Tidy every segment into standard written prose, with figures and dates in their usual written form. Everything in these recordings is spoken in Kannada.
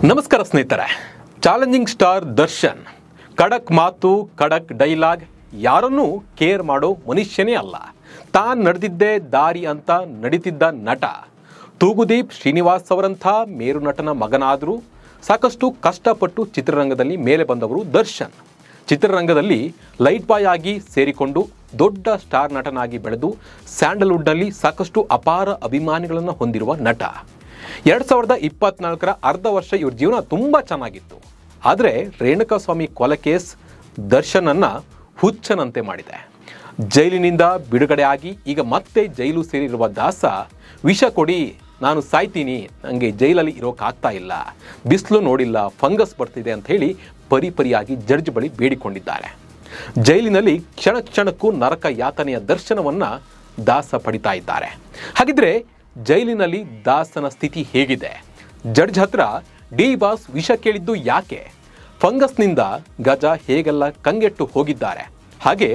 ನಮಸ್ಕಾರ ಸ್ನೇಹಿತರೆ. ಚಾಲೆಂಜಿಂಗ್ ಸ್ಟಾರ್ ದರ್ಶನ್ ಖಡಕ್ ಮಾತು, ಖಡಕ್ ಡೈಲಾಗ್, ಯಾರನ್ನೂ ಕೇರ್ ಮಾಡೋ ಮನುಷ್ಯನೇ ಅಲ್ಲ. ತಾನು ನಡೆದಿದ್ದೇ ದಾರಿ ಅಂತ ನಡೀತಿದ್ದ ನಟ. ತೂಗುದೀಪ್ ಶ್ರೀನಿವಾಸ್ ಅವರಂಥ ಮೇರು ನಟನ ಮಗನಾದರೂ ಸಾಕಷ್ಟು ಕಷ್ಟಪಟ್ಟು ಚಿತ್ರರಂಗದಲ್ಲಿ ಮೇಲೆ ಬಂದವರು ದರ್ಶನ್. ಚಿತ್ರರಂಗದಲ್ಲಿ ಲೈಟ್ ಬಾಯ್ ಆಗಿ ಸೇರಿಕೊಂಡು ದೊಡ್ಡ ಸ್ಟಾರ್ ನಟನಾಗಿ ಬೆಳೆದು ಸ್ಯಾಂಡಲ್ವುಡ್ನಲ್ಲಿ ಸಾಕಷ್ಟು ಅಪಾರ ಅಭಿಮಾನಿಗಳನ್ನು ಹೊಂದಿರುವ ನಟ. 2024 ಅರ್ಧ ವರ್ಷ ಇವ್ರ ಜೀವನ ತುಂಬ ಚೆನ್ನಾಗಿತ್ತು. ಆದರೆ ರೇಣುಕಾಸ್ವಾಮಿ ಕೊಲೆ ಕೇಸ್ ದರ್ಶನನ್ನು ಹುಚ್ಚನಂತೆ ಮಾಡಿದೆ. ಜೈಲಿನಿಂದ ಬಿಡುಗಡೆ ಆಗಿ ಈಗ ಮತ್ತೆ ಜೈಲು ಸೇರಿರುವ ದಾಸ, ವಿಷ ಕೊಡಿ, ನಾನು ಸಾಯ್ತೀನಿ, ನನಗೆ ಜೈಲಲ್ಲಿ ಇರೋಕ್ಕಾಗ್ತಾ ಇಲ್ಲ, ಬಿಸಿಲು ನೋಡಿಲ್ಲ, ಫಂಗಸ್ ಬರ್ತಿದೆ ಅಂತ ಹೇಳಿ ಪರಿಪರಿಯಾಗಿ ಜಡ್ಜ್ ಬಳಿ ಬೇಡಿಕೊಂಡಿದ್ದಾರೆ. ಜೈಲಿನಲ್ಲಿ ಕ್ಷಣ ಕ್ಷಣಕ್ಕೂ ನರಕ ಯಾತನೆಯ ದರ್ಶನವನ್ನು ದಾಸ ಪಡಿತಾ ಇದ್ದಾರೆ. ಹಾಗಿದ್ರೆ ಜೈಲಿನಲ್ಲಿ ದಾಸನ ಸ್ಥಿತಿ ಹೇಗಿದೆ? ಜಡ್ಜ್ ಹತ್ರ ಡಿ ಬಾಸ್ ವಿಷ ಕೇಳಿದ್ದು ಯಾಕೆ? ಫಂಗಸ್ನಿಂದ ಗಜ ಹೇಗೆಲ್ಲ ಕಂಗೆಟ್ಟು ಹೋಗಿದ್ದಾರೆ? ಹಾಗೆ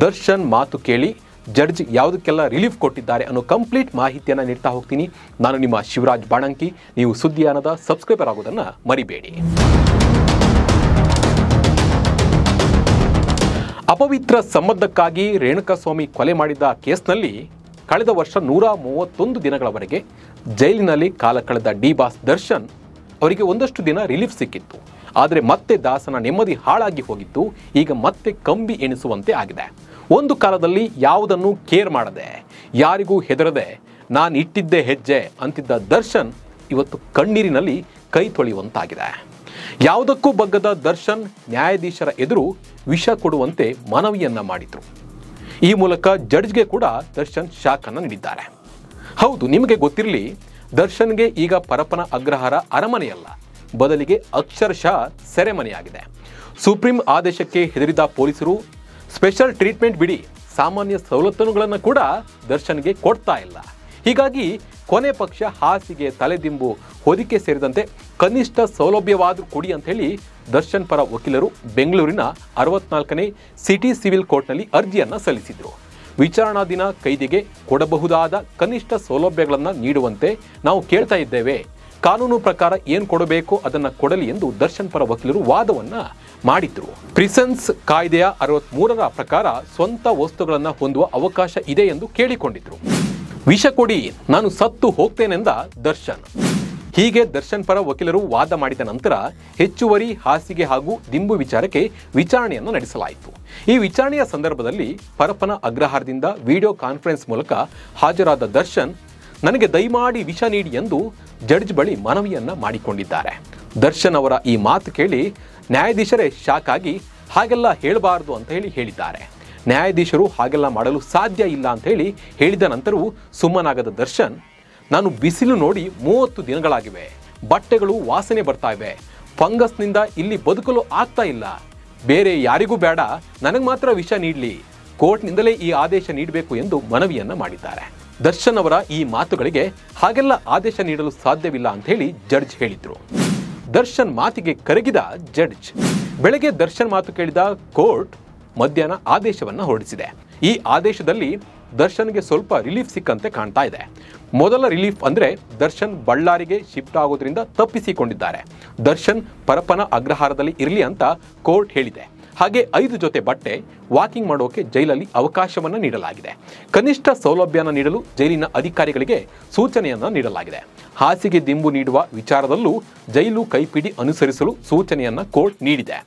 ದರ್ಶನ್ ಮಾತು ಕೇಳಿ ಜಡ್ಜ್ ಯಾವುದಕ್ಕೆಲ್ಲ ರಿಲೀಫ್ ಕೊಟ್ಟಿದ್ದಾರೆ ಅನ್ನೋ ಕಂಪ್ಲೀಟ್ ಮಾಹಿತಿಯನ್ನು ನೀಡ್ತಾ ಹೋಗ್ತೀನಿ. ನಾನು ನಿಮ್ಮ ಶಿವರಾಜ್ ಬಾಣಂಕಿ. ನೀವು ಸುದ್ದಿಯಾನದ ಸಬ್ಸ್ಕ್ರೈಬರ್ ಆಗೋದನ್ನು ಮರಿಬೇಡಿ. ಅಪವಿತ್ರ ಸಂಬಂಧಕ್ಕಾಗಿ ರೇಣುಕಾಸ್ವಾಮಿ ಕೊಲೆ ಮಾಡಿದ ಕೇಸ್ನಲ್ಲಿ ಕಳೆದ ವರ್ಷ 131 ದಿನಗಳವರೆಗೆ ಜೈಲಿನಲ್ಲಿ ಕಾಲ ಕಳೆದ ಡಿ ಬಾಸ್ ದರ್ಶನ್ ಅವರಿಗೆ ಒಂದಷ್ಟು ದಿನ ರಿಲೀಫ್ ಸಿಕ್ಕಿತ್ತು. ಆದರೆ ಮತ್ತೆ ದಾಸನ ನೆಮ್ಮದಿ ಹಾಳಾಗಿ ಹೋಗಿತ್ತು. ಈಗ ಮತ್ತೆ ಕಂಬಿ ಎಣಿಸುವಂತೆ ಆಗಿದೆ. ಒಂದು ಕಾಲದಲ್ಲಿ ಯಾವುದನ್ನು ಕೇರ್ ಮಾಡದೆ, ಯಾರಿಗೂ ಹೆದರದೆ ನಾನು ಇಟ್ಟಿದ್ದೇ ಹೆಜ್ಜೆ ಅಂತಿದ್ದ ದರ್ಶನ್ ಇವತ್ತು ಕಣ್ಣೀರಿನಲ್ಲಿ ಕೈ ತೊಳೆಯುವಂತಾಗಿದೆ. ಯಾವುದಕ್ಕೂ ಬಗ್ಗದ ದರ್ಶನ್ ನ್ಯಾಯಾಧೀಶರ ಎದುರು ವಿಷ ಕೊಡುವಂತೆ ಮನವಿಯನ್ನ ಮಾಡಿದ್ರು. ಈ ಮೂಲಕ ಜಡ್ಜ್ಗೆ ಕೂಡ ದರ್ಶನ್ ಶಾಕನ್ನು ನೀಡಿದ್ದಾರೆ. ಹೌದು, ನಿಮಗೆ ಗೊತ್ತಿರಲಿ, ದರ್ಶನ್ಗೆ ಈಗ ಪರಪ್ಪನ ಅಗ್ರಹಾರ ಅರಮನೆಯಲ್ಲ, ಬದಲಿಗೆ ಅಕ್ಷರಶಃ ಸೆರೆಮನೆಯಾಗಿದೆ. ಸುಪ್ರೀಂ ಆದೇಶಕ್ಕೆ ಹೆದರಿದ ಪೊಲೀಸರು ಸ್ಪೆಷಲ್ ಟ್ರೀಟ್ಮೆಂಟ್ ಬಿಡಿ, ಸಾಮಾನ್ಯ ಸವಲತ್ತುಗಳನ್ನು ಕೂಡ ದರ್ಶನ್ಗೆ ಕೊಡ್ತಾ ಇಲ್ಲ. ಹೀಗಾಗಿ ಕೊನೆ ಪಕ್ಷ ಹಾಸಿಗೆ, ತಲೆದಿಂಬು, ಹೊದಿಕೆ ಸೇರಿದಂತೆ ಕನಿಷ್ಠ ಸೌಲಭ್ಯವಾದರೂ ಕೊಡಿ ಅಂತ ಹೇಳಿ ದರ್ಶನ್ ಪರ ವಕೀಲರು ಬೆಂಗಳೂರಿನ 64ನೇ ಸಿಟಿ ಸಿವಿಲ್ ಕೋರ್ಟ್ನಲ್ಲಿ ಅರ್ಜಿಯನ್ನು ಸಲ್ಲಿಸಿದರು. ವಿಚಾರಣಾ ದಿನ ಕೈದಿಗೆ ಕೊಡಬಹುದಾದ ಕನಿಷ್ಠ ಸೌಲಭ್ಯಗಳನ್ನು ನೀಡುವಂತೆ ನಾವು ಕೇಳ್ತಾ ಇದ್ದೇವೆ. ಕಾನೂನು ಪ್ರಕಾರ ಏನು ಕೊಡಬೇಕು ಅದನ್ನು ಕೊಡಲಿ ಎಂದು ದರ್ಶನ್ ಪರ ವಕೀಲರು ವಾದವನ್ನು ಮಾಡಿದ್ರು. ಪ್ರಿಸನ್ಸ್ ಕಾಯ್ದೆಯ 63ರ ಪ್ರಕಾರ ಸ್ವಂತ ವಸ್ತುಗಳನ್ನು ಹೊಂದುವ ಅವಕಾಶ ಇದೆ ಎಂದು ಕೇಳಿಕೊಂಡಿದ್ರು. ವಿಷ ಕೊಡಿ, ನಾನು ಸತ್ತು ಹೋಗ್ತೇನೆಂದ ದರ್ಶನ್. ಹೀಗೆ ದರ್ಶನ್ ಪರ ವಕೀಲರು ವಾದ ಮಾಡಿದ ನಂತರ ಹೆಚ್ಚುವರಿ ಹಾಸಿಗೆ ಹಾಗೂ ದಿಂಬು ವಿಚಾರಕ್ಕೆ ವಿಚಾರಣೆಯನ್ನು ನಡೆಸಲಾಯಿತು. ಈ ವಿಚಾರಣೆಯ ಸಂದರ್ಭದಲ್ಲಿ ಪರಪ್ಪನ ಅಗ್ರಹಾರದಿಂದ ವಿಡಿಯೋ ಕಾನ್ಫರೆನ್ಸ್ ಮೂಲಕ ಹಾಜರಾದ ದರ್ಶನ್ ನನಗೆ ದಯಮಾಡಿ ವಿಷ ನೀಡಿ ಎಂದು ಜಡ್ಜ್ ಬಳಿ ಮನವಿಯನ್ನ ಮಾಡಿಕೊಂಡಿದ್ದಾರೆ. ದರ್ಶನ್ ಅವರ ಈ ಮಾತು ಕೇಳಿ ನ್ಯಾಯಾಧೀಶರೇ ಶಾಕ್ ಆಗಿ ಹಾಗೆಲ್ಲ ಹೇಳಬಾರದು ಅಂತ ಹೇಳಿದ್ದಾರೆ. ನ್ಯಾಯಾಧೀಶರು ಹಾಗೆಲ್ಲ ಮಾಡಲು ಸಾಧ್ಯ ಇಲ್ಲ ಅಂತ ಹೇಳಿದ ನಂತರವೂ ಸುಮ್ಮನಾಗದ ದರ್ಶನ್, ನಾನು ಬಿಸಿಲು ನೋಡಿ 30 ದಿನಗಳಾಗಿವೆ, ಬಟ್ಟೆಗಳು ವಾಸನೆ ಬರ್ತಾ ಇವೆ, ಫಂಗಸ್ನಿಂದ ಇಲ್ಲಿ ಬದುಕಲು ಆಗ್ತಾ ಇಲ್ಲ, ಬೇರೆ ಯಾರಿಗೂ ಬೇಡ, ನನಗೆ ಮಾತ್ರ ವಿಷ ನೀಡಲಿ, ಕೋರ್ಟ್ನಿಂದಲೇ ಈ ಆದೇಶ ನೀಡಬೇಕು ಎಂದು ಮನವಿಯನ್ನ ಮಾಡಿದ್ದಾರೆ. ದರ್ಶನ್ ಅವರ ಈ ಮಾತುಗಳಿಗೆ ಹಾಗೆಲ್ಲ ಆದೇಶ ನೀಡಲು ಸಾಧ್ಯವಿಲ್ಲ ಅಂತ ಜಡ್ಜ್ ಹೇಳಿದ್ರು. ದರ್ಶನ್ ಮಾತಿಗೆ ಕರಗಿದ ಜಡ್ಜ್ ಬೆಳಗ್ಗೆ ದರ್ಶನ್ ಮಾತು ಕೇಳಿದ ಕೋರ್ಟ್ ಮಧ್ಯಾಹ್ನ ಆದೇಶವನ್ನು ಹೊರಡಿಸಿದೆ. ಈ ಆದೇಶದಲ್ಲಿ ದರ್ಶನ್ಗೆ ಸ್ವಲ್ಪ ರಿಲೀಫ್ ಸಿಕ್ಕಂತೆ ಕಾಣ್ತಾ ಇದೆ. ಮೊದಲ ರಿಲೀಫ್ ಅಂದ್ರೆ ದರ್ಶನ್ ಬಳ್ಳಾರಿಗೆ ಶಿಫ್ಟ್ ಆಗೋದ್ರಿಂದ ತಪ್ಪಿಸಿಕೊಂಡಿದ್ದಾರೆ. ದರ್ಶನ್ ಪರಪ್ಪನ ಅಗ್ರಹಾರದಲ್ಲಿ ಇರಲಿ ಅಂತ ಕೋರ್ಟ್ ಹೇಳಿದೆ. ಹಾಗೆ 5 ಜೊತೆ ಬಟ್ಟೆ, ವಾಕಿಂಗ್ ಮಾಡೋಕೆ ಜೈಲಲ್ಲಿ ಅವಕಾಶವನ್ನು ನೀಡಲಾಗಿದೆ. ಕನಿಷ್ಠ ಸೌಲಭ್ಯನ ನೀಡಲು ಜೈಲಿನ ಅಧಿಕಾರಿಗಳಿಗೆ ಸೂಚನೆಯನ್ನ ನೀಡಲಾಗಿದೆ. ಹಾಸಿಗೆ ದಿಂಬು ನೀಡುವ ವಿಚಾರದಲ್ಲೂ ಜೈಲು ಕೈಪಿಡಿ ಅನುಸರಿಸಲು ಸೂಚನೆಯನ್ನ ಕೋರ್ಟ್ ನೀಡಿದೆ.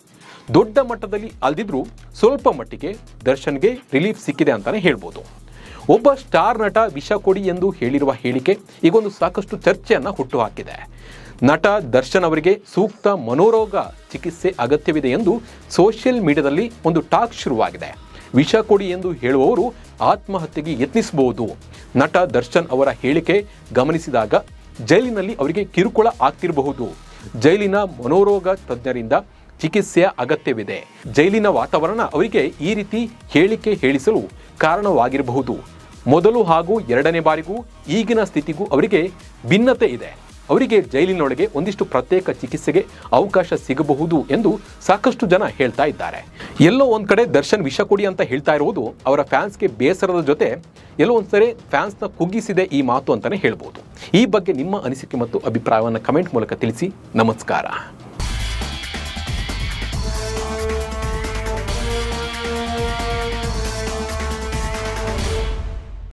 ದೊಡ್ಡ ಮಟ್ಟದಲ್ಲಿ ಅಲ್ದಿದ್ರೂ ಸ್ವಲ್ಪ ಮಟ್ಟಿಗೆ ದರ್ಶನ್ಗೆ ರಿಲೀಫ್ ಸಿಕ್ಕಿದೆ ಅಂತಾನೆ ಹೇಳ್ಬೋದು. ಒಬ್ಬ ಸ್ಟಾರ್ ನಟ ವಿಷ ಕೊಡಿ ಎಂದು ಹೇಳಿರುವ ಹೇಳಿಕೆ ಈಗೊಂದು ಸಾಕಷ್ಟು ಚರ್ಚೆಯನ್ನ ಹುಟ್ಟುಹಾಕಿದೆ. ನಟ ದರ್ಶನ್ ಅವರಿಗೆ ಸೂಕ್ತ ಮನೋರೋಗ ಚಿಕಿತ್ಸೆ ಅಗತ್ಯವಿದೆ ಎಂದು ಸೋಷಿಯಲ್ ಮೀಡಿಯಾದಲ್ಲಿ ಒಂದು ಟಾಕ್ ಶುರುವಾಗಿದೆ. ವಿಷ ಕೊಡಿ ಎಂದು ಹೇಳುವವರು ಆತ್ಮಹತ್ಯೆಗೆ ಯತ್ನಿಸಬಹುದು. ನಟ ದರ್ಶನ್ ಅವರ ಹೇಳಿಕೆ ಗಮನಿಸಿದಾಗ ಜೈಲಿನಲ್ಲಿ ಅವರಿಗೆ ಕಿರುಕುಳ ಆಗ್ತಿರಬಹುದು. ಜೈಲಿನ ಮನೋರೋಗ ತಜ್ಞರಿಂದ ಚಿಕಿತ್ಸೆಯ ಅಗತ್ಯವಿದೆ. ಜೈಲಿನ ವಾತಾವರಣ ಅವರಿಗೆ ಈ ರೀತಿ ಹೇಳಿಕೆ ಹೇಳಿಸಲು ಕಾರಣವಾಗಿರಬಹುದು. ಮೊದಲು ಹಾಗೂ ಎರಡನೇ ಬಾರಿಗೂ ಈಗಿನ ಸ್ಥಿತಿಗೂ ಅವರಿಗೆ ಭಿನ್ನತೆ ಇದೆ. ಅವರಿಗೆ ಜೈಲಿನೊಳಗೆ ಒಂದಿಷ್ಟು ಪ್ರತ್ಯೇಕ ಚಿಕಿತ್ಸೆಗೆ ಅವಕಾಶ ಸಿಗಬಹುದು ಎಂದು ಸಾಕಷ್ಟು ಜನ ಹೇಳ್ತಾ ಇದ್ದಾರೆ. ಎಲ್ಲೋ ಒಂದ್ ಕಡೆ ದರ್ಶನ್ ವಿಷ ಕೊಡಿ ಅಂತ ಹೇಳ್ತಾ ಇರುವುದು ಅವರ ಫ್ಯಾನ್ಸ್ಗೆ ಬೇಸರದ ಜೊತೆ ಎಲ್ಲೋ ಒಂದ್ಸರಿ ಫ್ಯಾನ್ಸ್ನ ಕುಗ್ಗಿಸಿದೆ ಈ ಮಾತು ಅಂತಾನೆ ಹೇಳ್ಬೋದು. ಈ ಬಗ್ಗೆ ನಿಮ್ಮ ಅನಿಸಿಕೆ ಮತ್ತು ಅಭಿಪ್ರಾಯವನ್ನು ಕಮೆಂಟ್ ಮೂಲಕ ತಿಳಿಸಿ. ನಮಸ್ಕಾರ.